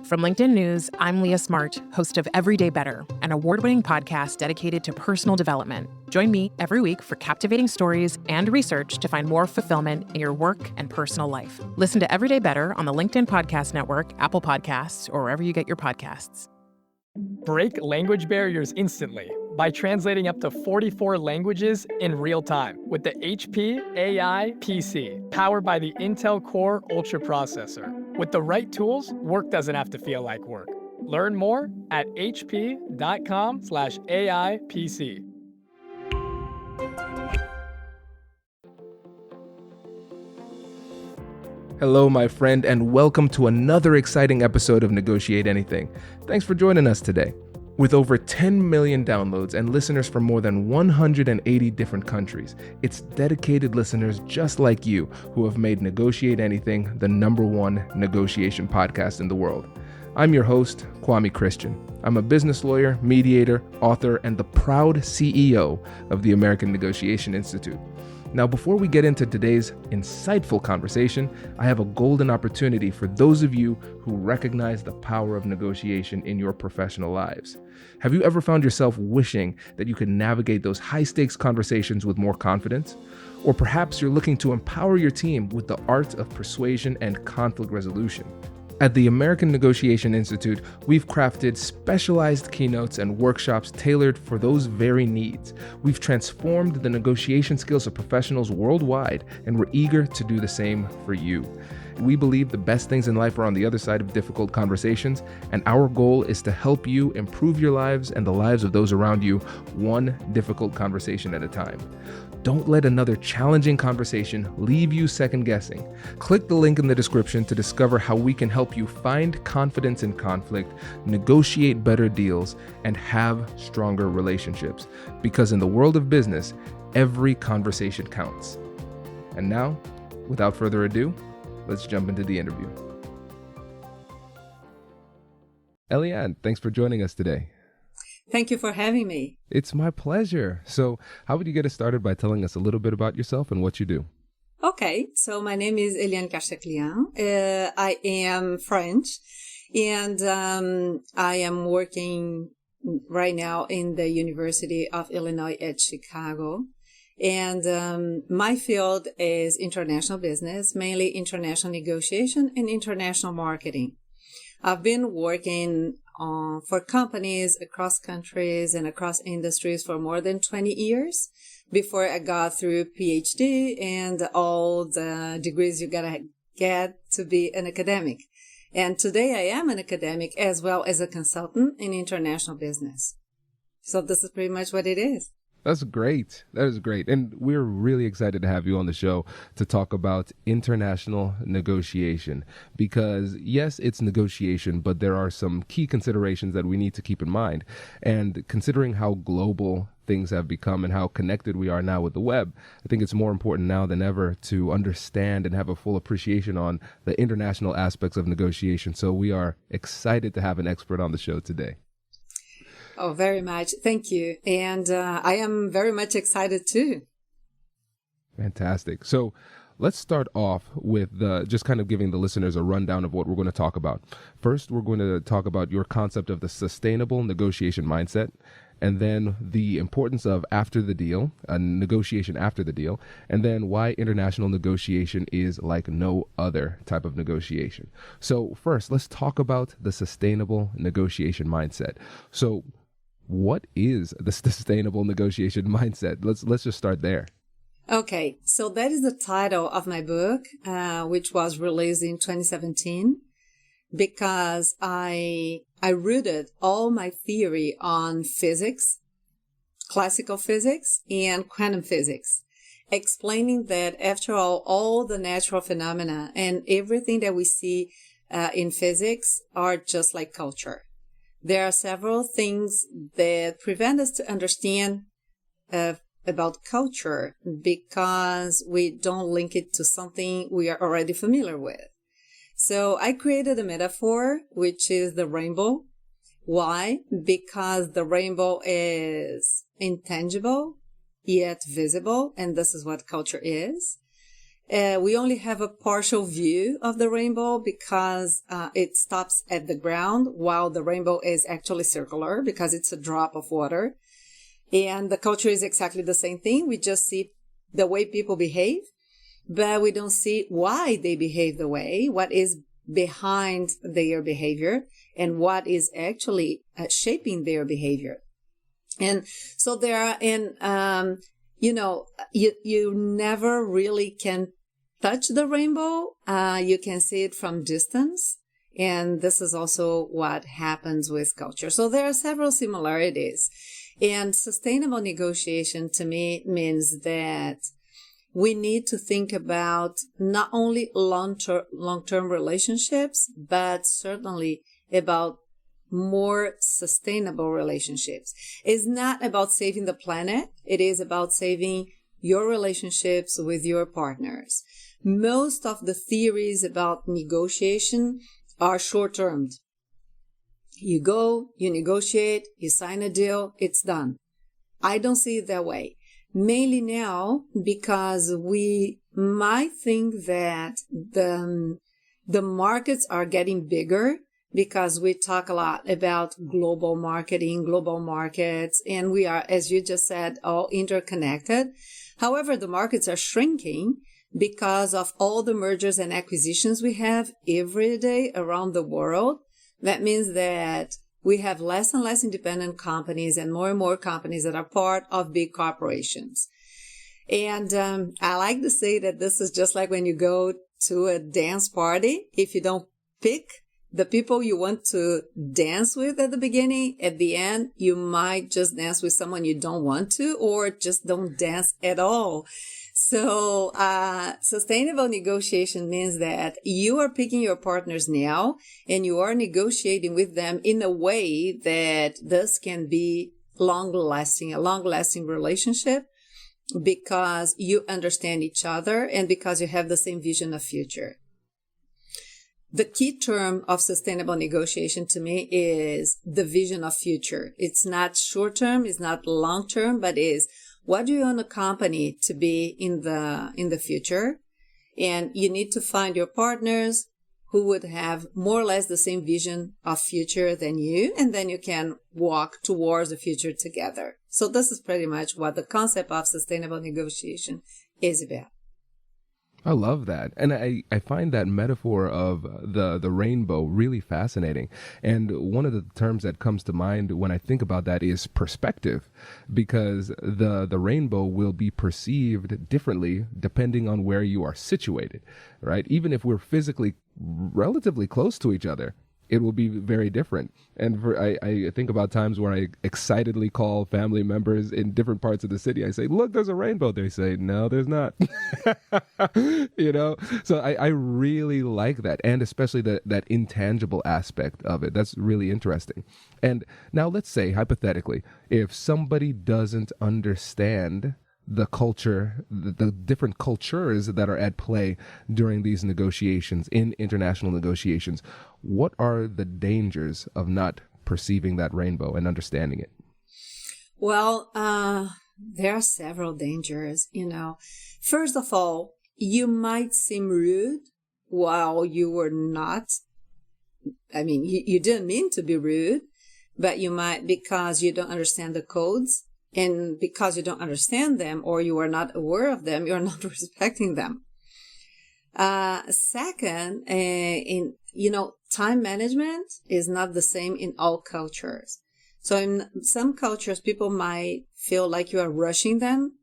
From LinkedIn News, I'm Leah Smart, host of Everyday Better, an award-winning podcast dedicated to personal development. Join me every week for captivating stories and research to find more fulfillment in your work and personal life. Listen to Everyday Better on the LinkedIn Podcast Network, Apple Podcasts, or wherever you get your podcasts. Break language barriers instantly by translating up to 44 languages in real time with the HP AI PC, powered by the Intel Core Ultra processor. With the right tools, work doesn't have to feel like work. Learn more at hp.com/AI PC. Hello, my friend, and welcome to another exciting episode of Negotiate Anything. Thanks for joining us today. With over 10 million downloads and listeners from more than 180 different countries, it's dedicated listeners just like you who have made Negotiate Anything the #1 negotiation podcast in the world. I'm your host, Kwame Christian. I'm a business lawyer, mediator, author, and the proud CEO of the American Negotiation Institute. Now, before we get into today's insightful conversation, I have a golden opportunity for those of you who recognize the power of negotiation in your professional lives. Have you ever found yourself wishing that you could navigate those high-stakes conversations with more confidence? Or perhaps you're looking to empower your team with the art of persuasion and conflict resolution. At the American Negotiation Institute, we've crafted specialized keynotes and workshops tailored for those very needs. We've transformed the negotiation skills of professionals worldwide, and we're eager to do the same for you. We believe the best things in life are on the other side of difficult conversations, and our goal is to help you improve your lives and the lives of those around you, one difficult conversation at a time. Don't let another challenging conversation leave you second-guessing. Click the link in the description to discover how we can help you find confidence in conflict, negotiate better deals, and have stronger relationships. Because in the world of business, every conversation counts. And now, without further ado, let's jump into the interview. Eliane, thanks for joining us today. Thank you for having me. It's my pleasure. So how would you get us started by telling us a little bit about yourself and what you do? Okay, so my name is Eliane Karsaklian. I am French, and I am working right now in the University of Illinois at Chicago. And my field is international business, mainly international negotiation and international marketing. I've been working for companies across countries and across industries for more than 20 years before I got through Ph.D. and all the degrees you gotta get to be an academic. And today I am an academic as well as a consultant in international business. So this is pretty much what it is. That's great. That is great. And we're really excited to have you on the show to talk about international negotiation because, yes, it's negotiation, but there are some key considerations that we need to keep in mind. And considering how global things have become and how connected we are now with the web, I think it's more important now than ever to understand and have a full appreciation on the international aspects of negotiation. So we are excited to have an expert on the show today. Oh, very much. Thank you. And I am very much excited too. Fantastic. So let's start off with just kind of giving the listeners a rundown of what we're going to talk about. First, we're going to talk about your concept of the sustainable negotiation mindset, and then the importance of after the deal, a negotiation after the deal, and then why international negotiation is like no other type of negotiation. So first, let's talk about the sustainable negotiation mindset. So what is the sustainable negotiation mindset? Let's just start there. Okay, so that is the title of my book, which was released in 2017, because I rooted all my theory on physics, classical physics, and quantum physics, explaining that after all the natural phenomena and everything that we see in physics are just like culture. There are several things that prevent us to understand about culture because we don't link it to something we are already familiar with. So I created a metaphor, which is the rainbow. Why? Because the rainbow is intangible, yet visible, and this is what culture is. We only have a partial view of the rainbow because it stops at the ground, while the rainbow is actually circular because it's a drop of water. And the culture is exactly the same thing. We just see the way people behave, but we don't see why they behave the way, what is behind their behavior, and what is actually shaping their behavior. And so there are, you never really can touch the rainbow. You can see it from distance. And this is also what happens with culture. So there are several similarities. And sustainable negotiation to me means that we need to think about not only long-term relationships, but certainly about more sustainable relationships. It's not about saving the planet. It is about saving your relationships with your partners. Most of the theories about negotiation are short-term. You go, you negotiate, you sign a deal, it's done. I don't see it that way. Mainly now because we might think that the markets are getting bigger because we talk a lot about global marketing, global markets, and we are, as you just said, all interconnected. However, the markets are shrinking because of all the mergers and acquisitions we have every day around the world. That means that we have less and less independent companies and more companies that are part of big corporations. And I like to say that this is just like when you go to a dance party. If you don't pick the people you want to dance with at the beginning, at the end, you might just dance with someone you don't want to, or just don't dance at all. So sustainable negotiation means that you are picking your partners now and you are negotiating with them in a way that this can be a long-lasting relationship because you understand each other and because you have the same vision of future. The key term of sustainable negotiation to me is the vision of future. It's not short-term, it's not long-term, but is what do you want a company to be in the future? And you need to find your partners who would have more or less the same vision of future than you, and then you can walk towards the future together. So this is pretty much what the concept of sustainable negotiation is about. I love that. And I find that metaphor of the rainbow really fascinating. And one of the terms that comes to mind when I think about that is perspective, because the rainbow will be perceived differently depending on where you are situated, right? Even if we're physically relatively close to each other, it will be very different. And I think about times where I excitedly call family members in different parts of the city. I say, look, there's a rainbow. They say, no, there's not. So I really like that. And especially that intangible aspect of it. That's really interesting. And now let's say, hypothetically, if somebody doesn't understand the culture, the different cultures that are at play during these negotiations, in international negotiations, what are the dangers of not perceiving that rainbow and understanding it? Well, there are several dangers, First of all, you might seem rude while you were not. You didn't mean to be rude, but you might, because you don't understand the codes. And because you don't understand them or you are not aware of them, you're not respecting them. Second, time management is not the same in all cultures. So in some cultures, people might feel like you are rushing them.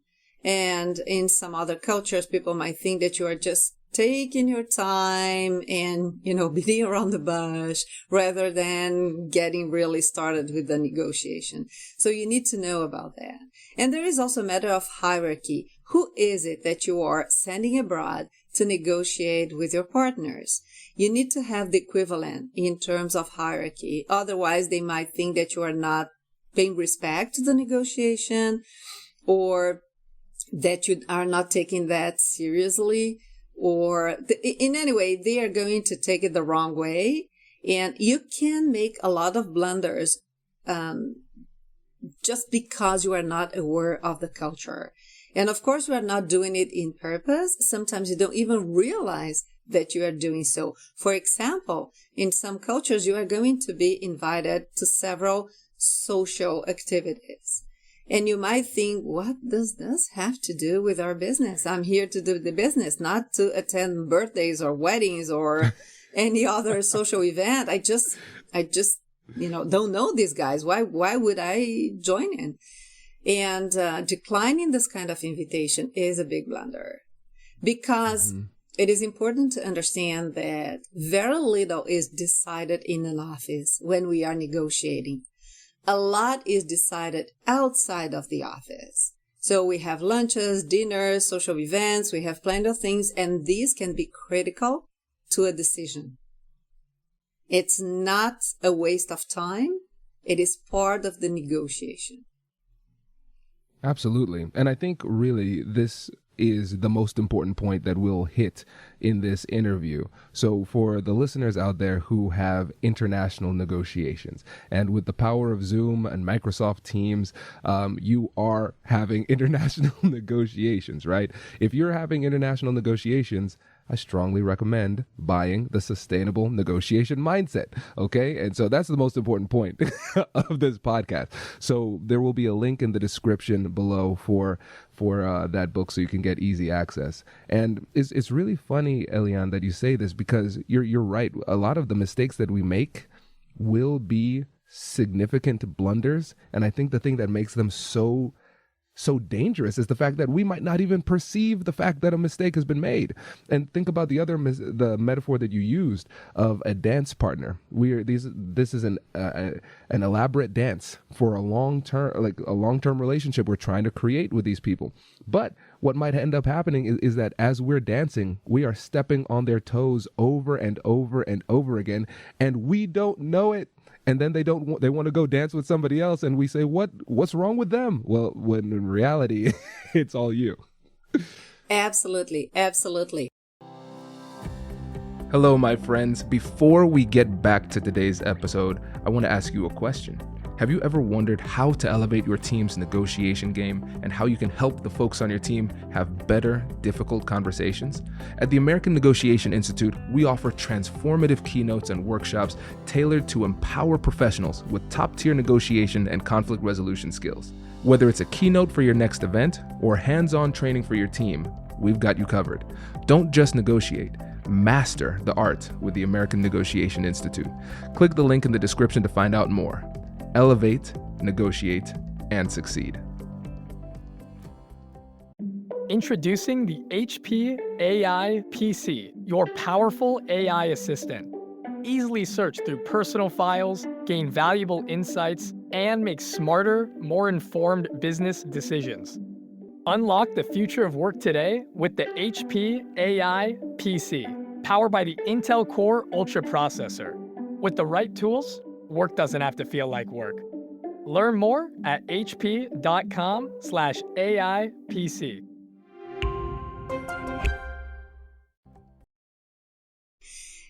And in some other cultures, people might think that you are just taking your time and, beating around the bush rather than getting really started with the negotiation. So you need to know about that. And there is also a matter of hierarchy. Who is it that you are sending abroad to negotiate with your partners? You need to have the equivalent in terms of hierarchy. Otherwise, they might think that you are not paying respect to the negotiation or that you are not taking that seriously. Or in any way, they are going to take it the wrong way. And you can make a lot of blunders just because you are not aware of the culture. And of course, we are not doing it in purpose. Sometimes you don't even realize that you are doing so. For example, in some cultures, you are going to be invited to several social activities. And you might think, what does this have to do with our business? I'm here to do the business, not to attend birthdays or weddings or any other social event. I just, don't know these guys. Why would I join in? And declining this kind of invitation is a big blunder, because it is important to understand that very little is decided in an office when we are negotiating. A lot is decided outside of the office. So we have lunches, dinners, social events, we have plenty of things, and these can be critical to a decision. It's not a waste of time. It is part of the negotiation. Absolutely. And I think really this is the most important point that we'll hit in this interview. So for the listeners out there who have international negotiations, and with the power of Zoom and Microsoft Teams, you are having international negotiations, right? If you're having international negotiations, I strongly recommend buying the Sustainable Negotiation Mindset. Okay. And so that's the most important point of this podcast. So there will be a link in the description below for that book so you can get easy access. And it's really funny, Eliane, that you say this, because you're right. A lot of the mistakes that we make will be significant blunders. And I think the thing that makes them so dangerous is the fact that we might not even perceive the fact that a mistake has been made. And think about the metaphor that you used of a dance partner. This is an elaborate dance for a long-term relationship we're trying to create with these people. But what might end up happening is that as we're dancing, we are stepping on their toes over and over and over again, and we don't know it. And then they want to go dance with somebody else, and we say, what's wrong with them? Well, when in reality, it's all you. Absolutely. Absolutely. Hello, my friends. Before we get back to today's episode, I want to ask you a question. Have you ever wondered how to elevate your team's negotiation game and how you can help the folks on your team have better, difficult conversations? At the American Negotiation Institute, we offer transformative keynotes and workshops tailored to empower professionals with top-tier negotiation and conflict resolution skills. Whether it's a keynote for your next event or hands-on training for your team, we've got you covered. Don't just negotiate. Master the art with the American Negotiation Institute. Click the link in the description to find out more. Elevate, negotiate, and succeed. Introducing the HP AI PC, your powerful AI assistant. Easily search through personal files, gain valuable insights, and make smarter, more informed business decisions. Unlock the future of work today with the HP AI PC, powered by the Intel Core Ultra processor. With the right tools, work doesn't have to feel like work. Learn more at hp.com/AIPC.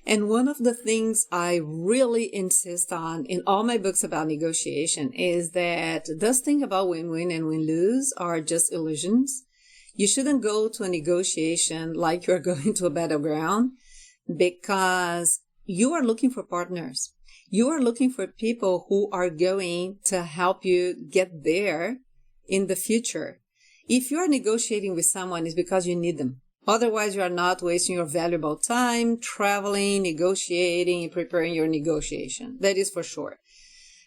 And one of the things I really insist on in all my books about negotiation is that this thing about win-win and win-lose are just illusions. You shouldn't go to a negotiation like you're going to a battleground, because you are looking for partners. You are looking for people who are going to help you get there in the future. If you are negotiating with someone, it's because you need them. Otherwise, you are not wasting your valuable time traveling, negotiating, and preparing your negotiation. That is for sure.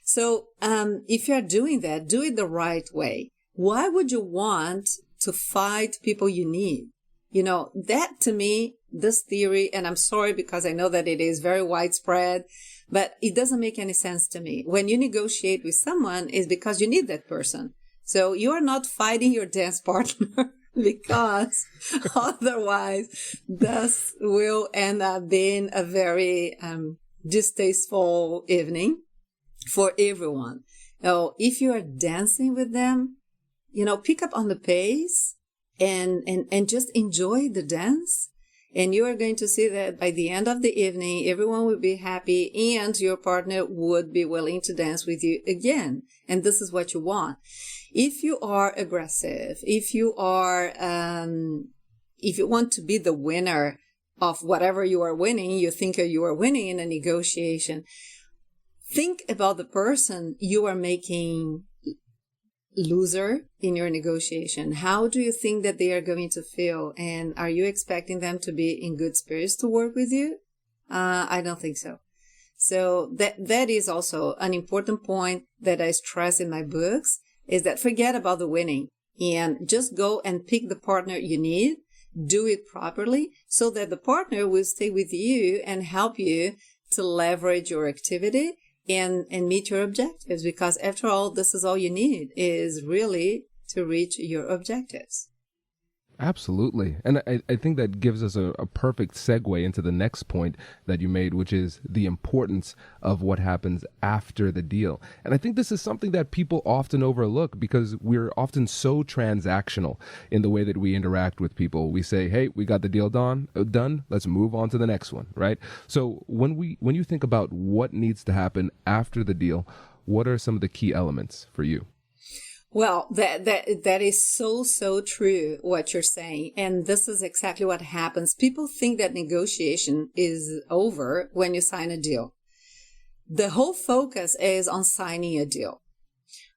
So if you are doing that, do it the right way. Why would you want to fight people you need? That to me, this theory, and I'm sorry because I know that it is very widespread, but it doesn't make any sense to me. When you negotiate with someone, it's because you need that person. So you are not fighting your dance partner because otherwise this will end up being a very distasteful evening for everyone. Now, if you are dancing with them, pick up on the pace and just enjoy the dance. And you are going to see that by the end of the evening, everyone will be happy and your partner would be willing to dance with you again. And this is what you want. If you are aggressive, if you want to be the winner of whatever you are winning, you think you are winning in a negotiation, think about the person you are making loser in your negotiation. How do you think that they are going to feel? And are you expecting them to be in good spirits to work with you? I don't think so. So that is also an important point that I stress in my books, is that forget about the winning and just go and pick the partner you need, do it properly so that the partner will stay with you and help you to leverage your activity and meet your objectives. Because after all, this is all you need, is really to reach your objectives. Absolutely. And I think that gives us a perfect segue into the next point that you made, which is the importance of what happens after the deal. And I think this is something that people often overlook because we're often so transactional in the way that we interact with people. We say, hey, we got the deal done. Let's move on to the next one, right? So when you think about what needs to happen after the deal, what are some of the key elements for you? Well, that is so true what you're saying. And this is exactly what happens. People think that negotiation is over when you sign a deal. The whole focus is on signing a deal.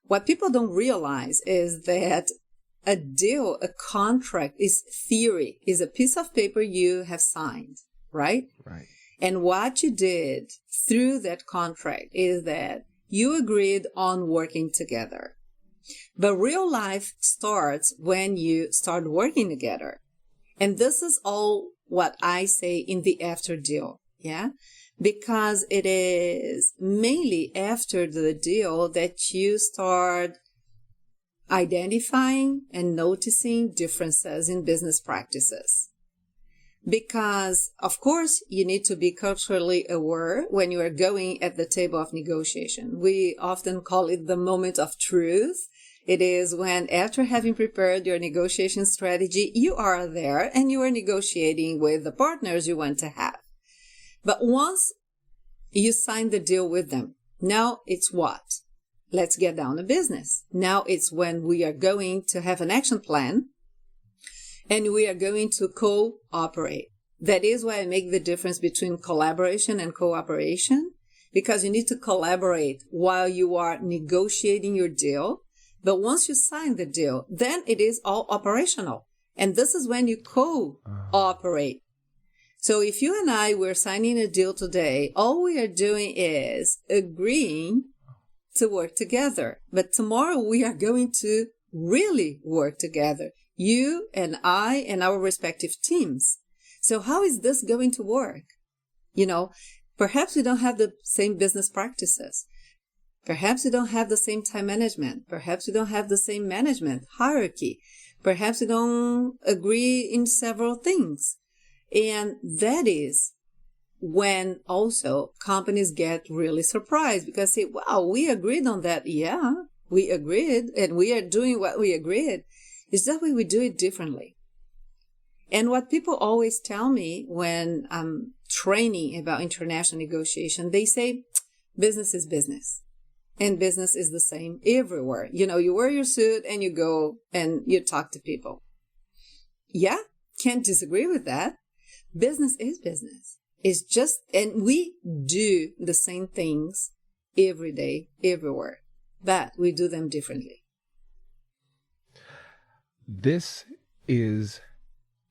What people don't realize is that a deal, a contract is theory, is a piece of paper you have signed, right? Right. And what you did through that contract is that you agreed on working together. But real life starts when you start working together. And this is all what I say in the after deal. Yeah. Because it is mainly after the deal that you start identifying and noticing differences in business practices. Because, of course, you need to be culturally aware when you are going at the table of negotiation. We often call it the moment of truth. It is when, after having prepared your negotiation strategy, you are there and you are negotiating with the partners you want to have. But once you sign the deal with them, now it's what? Let's get down to business. Now it's when we are going to have an action plan and we are going to cooperate. That is why I make the difference between collaboration and cooperation, because you need to collaborate while you are negotiating your deal. But once you sign the deal, then it is all operational. And this is when you cooperate. So if you and I were signing a deal today, all we are doing is agreeing to work together. But tomorrow we are going to really work together. You and I and our respective teams. So how is this going to work? Perhaps we don't have the same business practices. Perhaps we don't have the same time management. Perhaps we don't have the same management hierarchy. Perhaps we don't agree in several things. And that is when also companies get really surprised because say, wow, we agreed on that. Yeah, we agreed and we are doing what we agreed. It's that way we do it differently. And what people always tell me when I'm training about international negotiation, they say business is business. And business is the same everywhere. You wear your suit and you go and you talk to people. Yeah, can't disagree with that. Business is business. It's just, and we do the same things every day, everywhere, but we do them differently. This is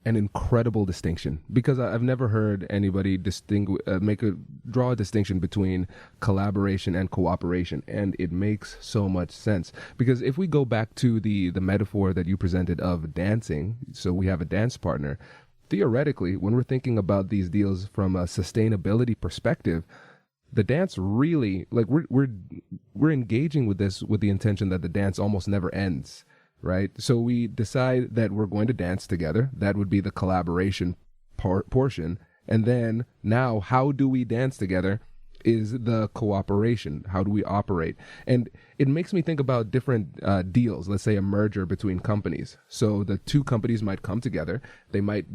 an incredible distinction because I've never heard anybody draw a distinction between collaboration and cooperation, and it makes so much sense. Because if we go back to the metaphor that you presented of dancing, so we have a dance partner, theoretically, when we're thinking about these deals from a sustainability perspective, the dance really, like we're engaging with this with the intention that the dance almost never ends. Right? So we decide that we're going to dance together. That would be the collaboration portion. And then now, how do we dance together is the cooperation. How do we operate? And it makes me think about different deals. Let's say a merger between companies. So the two companies might come together. They might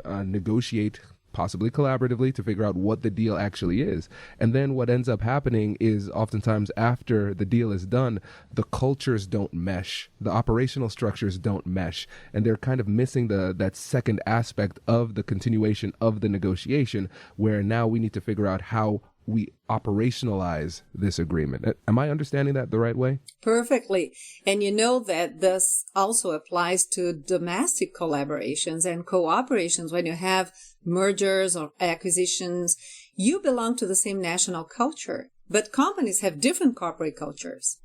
negotiate possibly collaboratively, to figure out what the deal actually is. And then what ends up happening is oftentimes after the deal is done, the cultures don't mesh, the operational structures don't mesh, and they're kind of missing that second aspect of the continuation of the negotiation, where now we need to figure out how we operationalize this agreement. Am I understanding that the right way? Perfectly. And you know that this also applies to domestic collaborations and cooperations. When you have mergers or acquisitions, you belong to the same national culture, but companies have different corporate cultures.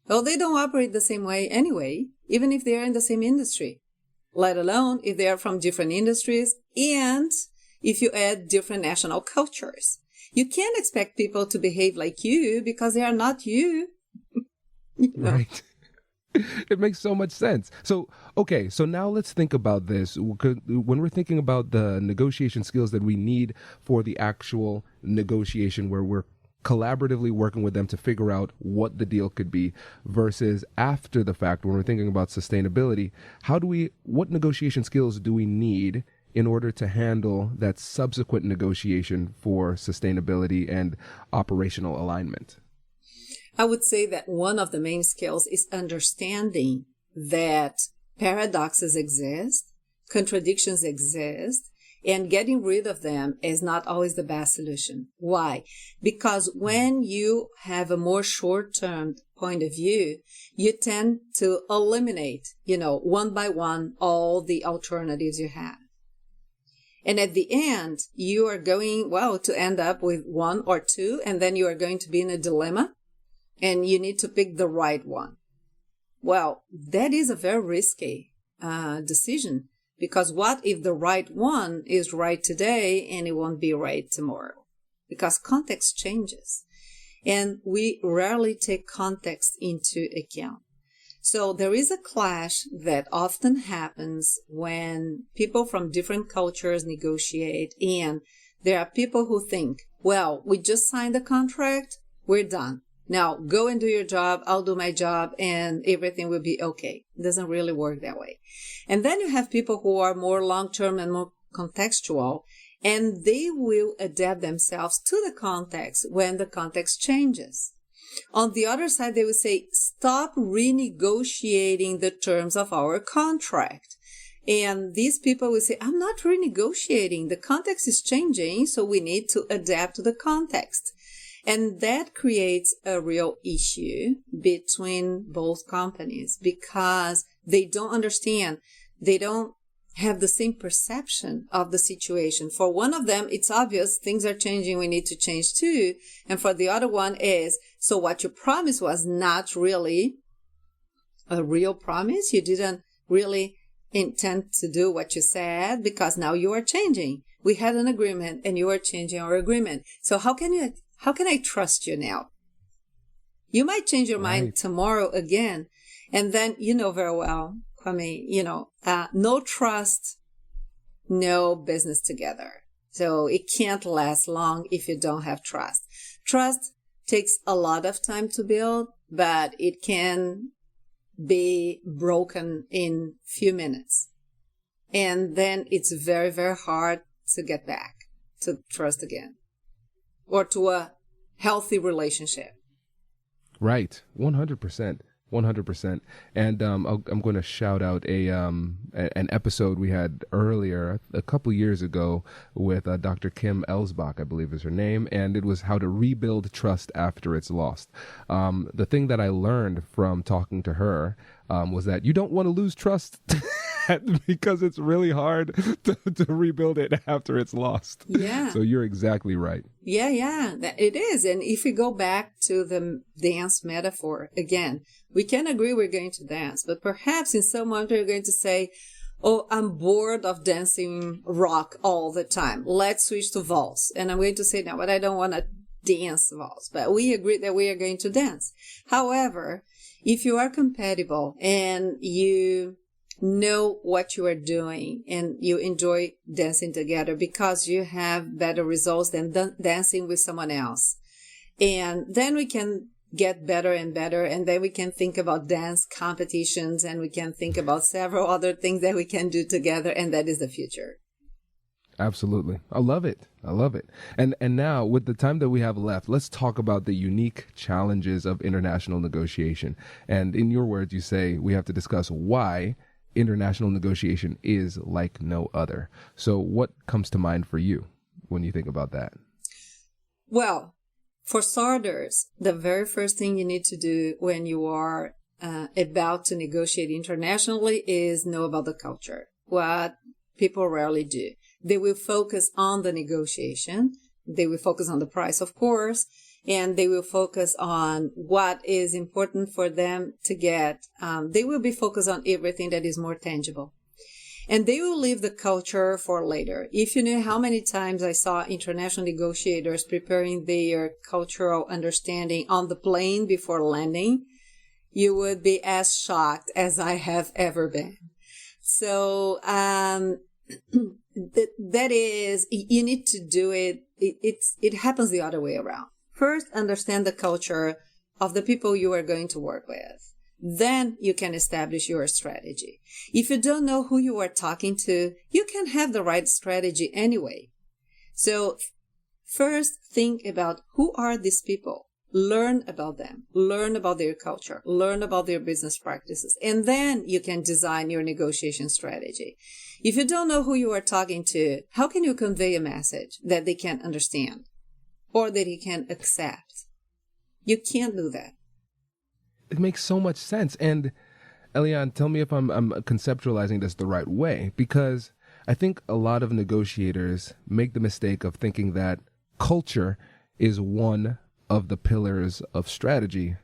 Well, they don't operate the same way anyway, even if they are in the same industry, let alone if they are from different industries and if you add different national cultures. You can't expect people to behave like you because they are not you. You know? Right. It makes so much sense. So, okay, so now let's think about this. When we're thinking about the negotiation skills that we need for the actual negotiation, where we're collaboratively working with them to figure out what the deal could be, versus after the fact, when we're thinking about sustainability, what negotiation skills do we need in order to handle that subsequent negotiation for sustainability and operational alignment? I would say that one of the main skills is understanding that paradoxes exist, contradictions exist, and getting rid of them is not always the best solution. Why? Because when you have a more short-term point of view, you tend to eliminate, one by one, all the alternatives you have. And at the end, you are going, to end up with one or two, and then you are going to be in a dilemma, and you need to pick the right one. Well, that is a very risky decision, because what if the right one is right today and it won't be right tomorrow? Because context changes, and we rarely take context into account. So there is a clash that often happens when people from different cultures negotiate, and there are people who think, we just signed the contract, we're done. Now go and do your job, I'll do my job, and everything will be okay. It doesn't really work that way. And then you have people who are more long-term and more contextual, and they will adapt themselves to the context when the context changes. On the other side, they will say, stop renegotiating the terms of our contract. And these people will say, I'm not renegotiating. The context is changing, so we need to adapt to the context. And that creates a real issue between both companies because they don't understand. They don't have the same perception of the situation. For one of them, it's obvious things are changing, we need to change too. And for the other one is, so what you promised was not really a real promise. You didn't really intend to do what you said because now you are changing. We had an agreement and you are changing our agreement. So how can I trust you now? You might change your mind tomorrow again. And then you know very well, Kwame, no trust, no business together. So it can't last long if you don't have trust. Trust takes a lot of time to build, but it can be broken in few minutes. And then it's very, very hard to get back to trust again or to a healthy relationship. Right. 100%. 100%. And I'm going to shout out an episode we had earlier, a couple years ago, with Dr. Kim Ellsbach, I believe is her name, and it was how to rebuild trust after it's lost. The thing that I learned from talking to her was that you don't want to lose trust because it's really hard to rebuild it after it's lost. Yeah. So you're exactly right. Yeah, it is. And if we go back to the dance metaphor again, we can agree we're going to dance, but perhaps in some moment we're going to say, oh, I'm bored of dancing rock all the time. Let's switch to waltz. And I'm going to say, no, but I don't want to dance waltz. But we agree that we are going to dance. However, if you are compatible and you know what you are doing and you enjoy dancing together because you have better results than dancing with someone else, and then we can get better and better, and then we can think about dance competitions, and we can think about several other things that we can do together, and that is the future. Absolutely. I love it. I love it. And now, with the time that we have left, let's talk about the unique challenges of international negotiation. And in your words, you say we have to discuss why international negotiation is like no other. So what comes to mind for you when you think about that? Well, for starters, the very first thing you need to do when you are about to negotiate internationally is know about the culture. What people rarely do. They will focus on the negotiation. They will focus on the price, of course, and they will focus on what is important for them to get. They will be focused on everything that is more tangible. And they will leave the culture for later. If you knew how many times I saw international negotiators preparing their cultural understanding on the plane before landing, you would be as shocked as I have ever been. So, that is, you need to do it. It happens the other way around. First, understand the culture of the people you are going to work with. Then you can establish your strategy. If you don't know who you are talking to, you can have the right strategy anyway. So first, think about who are these people. Learn about them, learn about their culture, learn about their business practices, and then you can design your negotiation strategy. If you don't know who you are talking to, how can you convey a message that they can understand or that he can accept? You can't do that. It makes so much sense. And Eliane, tell me if I'm conceptualizing this the right way, because I think a lot of negotiators make the mistake of thinking that culture is one of the pillars of strategy,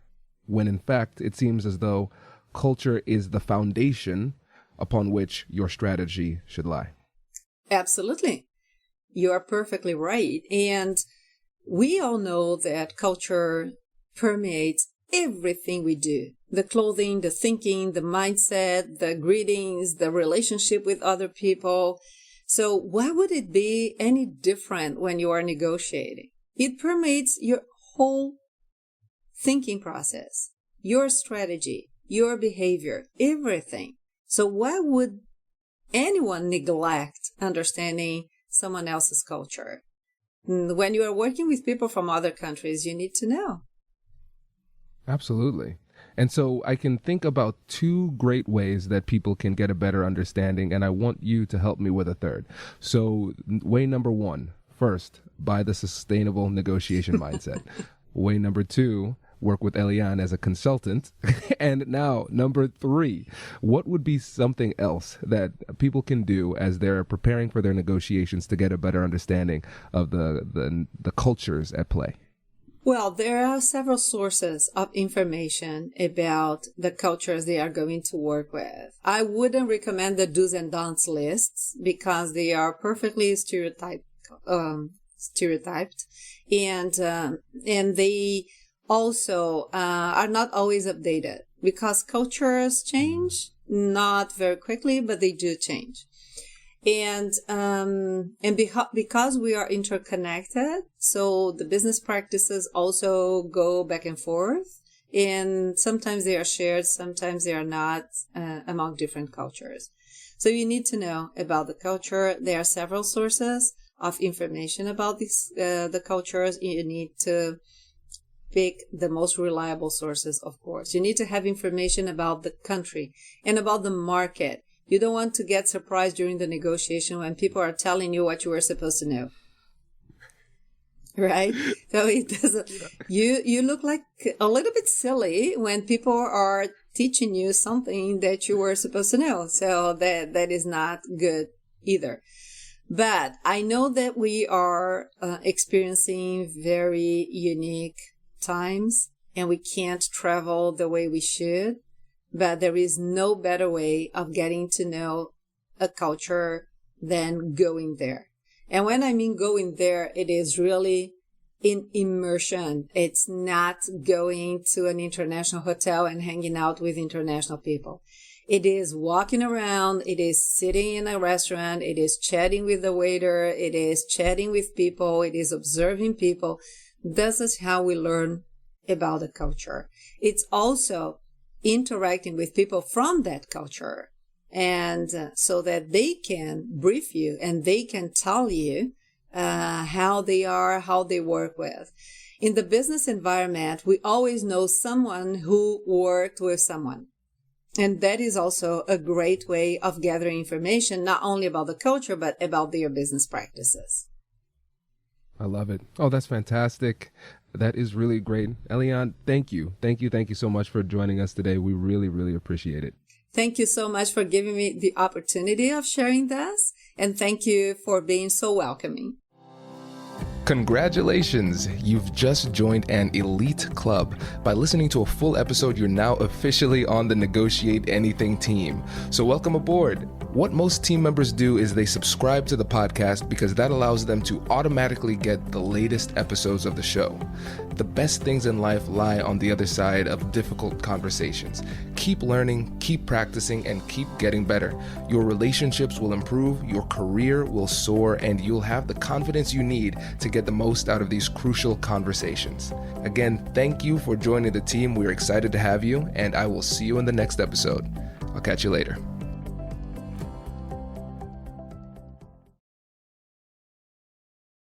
when in fact it seems as though culture is the foundation upon which your strategy should lie. Absolutely. You are perfectly right. And we all know that culture permeates everything we do. The clothing, the thinking, the mindset, the greetings, the relationship with other people. So why would it be any different when you are negotiating? It permeates your whole thinking process, your strategy, your behavior, everything. So why would anyone neglect understanding someone else's culture? When you are working with people from other countries, you need to know. Absolutely. And so I can think about two great ways that people can get a better understanding, and I want you to help me with a third. So way number one, first, buy the sustainable negotiation mindset. Way number two, work with Eliane as a consultant. And now, number three, what would be something else that people can do as they're preparing for their negotiations to get a better understanding of the cultures at play? Well, there are several sources of information about the cultures they are going to work with. I wouldn't recommend the do's and don'ts lists because they are perfectly stereotyped, and they also are not always updated because cultures change, not very quickly, but they do change. And because we are interconnected, so the business practices also go back and forth, and sometimes they are shared, sometimes they are not among different cultures. So you need to know about the culture. There are several sources of information about the cultures. You need to pick the most reliable sources, of course. You need to have information about the country and about the market. You don't want to get surprised during the negotiation when people are telling you what you were supposed to know. Right? So it doesn't, you look like a little bit silly when people are teaching you something that you were supposed to know. So that is not good either. But I know that we are experiencing very unique times and we can't travel the way we should. But there is no better way of getting to know a culture than going there. And when I mean going there, it is really in immersion. It's not going to an international hotel and hanging out with international people. It is walking around. It is sitting in a restaurant. It is chatting with the waiter. It is chatting with people. It is observing people. This is how we learn about the culture. It's also interacting with people from that culture and so that they can brief you and they can tell you how they are, how they work with. In the business environment, we always know someone who worked with someone. And that is also a great way of gathering information, not only about the culture, but about their business practices. I love it. Oh, that's fantastic. That is really great. Eliane, thank you. Thank you so much for joining us today. We really, really appreciate it. Thank you so much for giving me the opportunity of sharing this. And thank you for being so welcoming. Congratulations! You've just joined an elite club. By listening to a full episode, you're now officially on the Negotiate Anything team. So welcome aboard. What most team members do is they subscribe to the podcast because that allows them to automatically get the latest episodes of the show. The best things in life lie on the other side of difficult conversations. Keep learning, keep practicing, and keep getting better. Your relationships will improve, your career will soar, and you'll have the confidence you need to get the most out of these crucial conversations. Again, thank you for joining the team. We're excited to have you, and I will see you in the next episode. I'll catch you later.